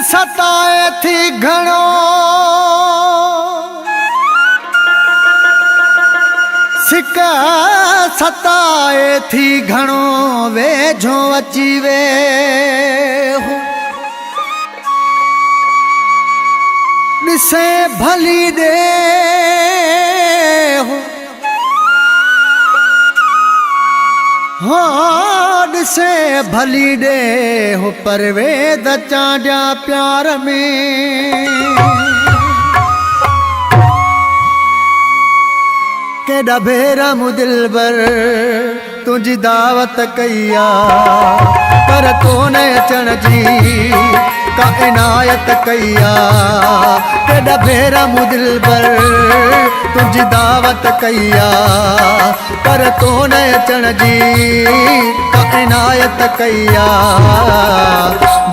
सताए थी घणो सिक सताए थी घणो वेझो अची वे ॾिसे भली दे हाँ ॾिसे भली दे हो परवेद चांडिया प्यार में केॾा भेरा मूं दिलबर तुझी दावत कईया पर तो न अचण जी का इनायत कईया केॾा भेरा मूं दिलबर तुझी दावत कईया पर तो न अचण जी का इनायत कईया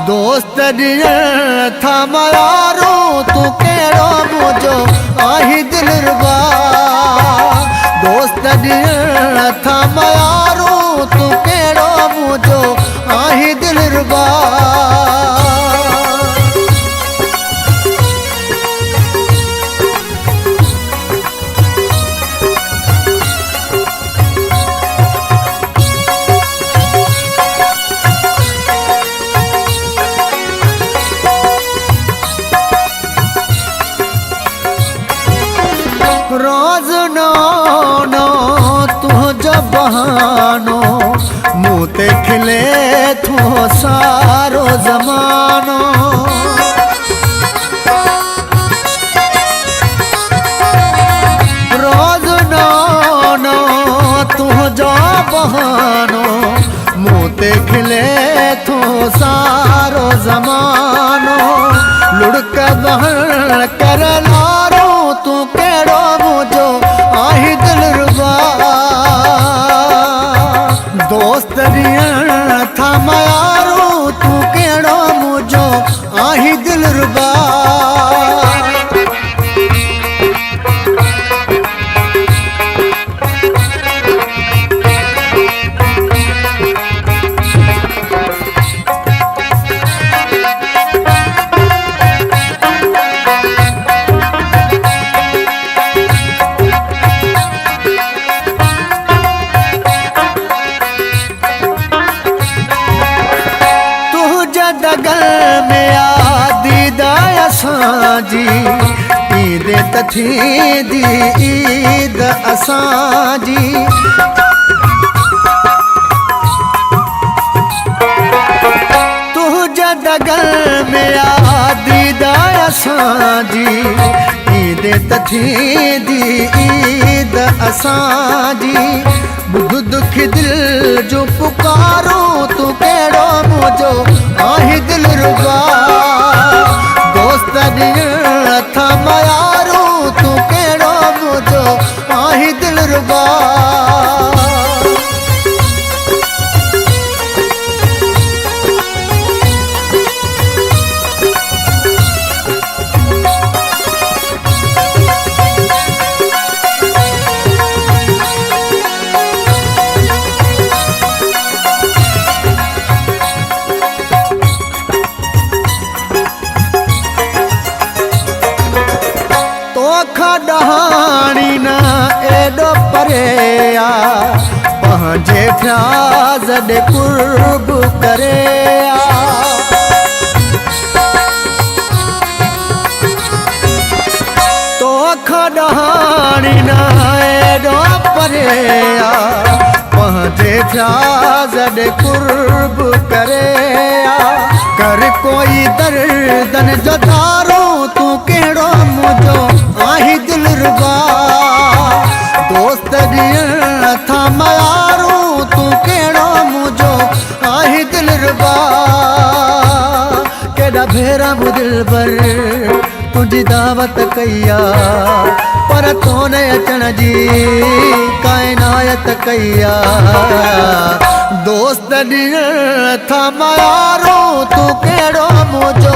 दोस्त ॾियण था मयारो तू कहिड़ो मुंहिंजो आही दिलरुबा दोस्त ॾियण था मयारो तू कहिड़ो मुंहिंजो आही दिलरुबा रोज नो तुझो बहानो मुँह ते खिले थो सारो ज़मानो रोज नो तुझो बहानो मुँह ते खिले थो सारो ज़मानो लुड़क बहन कर लारो तू कहिड़ो मुंहिंजो आही दिलरुबा दोस्त ॾियण था मयारो तू कहिड़ो मुंहिंजो आही दिलरुबा दगल में आदीदा असांजी ईद त थींदी ईद असांजी तुंहिंजा दगल में आदीदा असांजी ईद त थींदी ईद असांजी ॿुध दुख दिल जो पुकारो तू कहिड़ो मुंहिंजो आही दिलरुबा दोस्त ॾियण था मयारो तू कहिड़ो मुंहिंजो आही दिलरुबा डहाणी न एॾो परे आ पंहिंजे फ्याज़ ॾे कुर्ब करे आ तोखां डहाणी न एॾो परे आ पंहिंजे फ्याज़ ॾे कुर्ब करे आ कर कोई दर्दन जो धारो तू कहिड़ो मुंहिंजो आही दिलरुबा दोस्त ॾियण था मयारो तू कहिड़ो मुंहिंजो आही दिलरुबा केॾा भेरा मूं दिलबर तुंहिंजी दावत कईया पर तो न अचण जी काइनायत कईया दोस्त ॾियण था मयारो तू कहिड़ो मुंहिंजो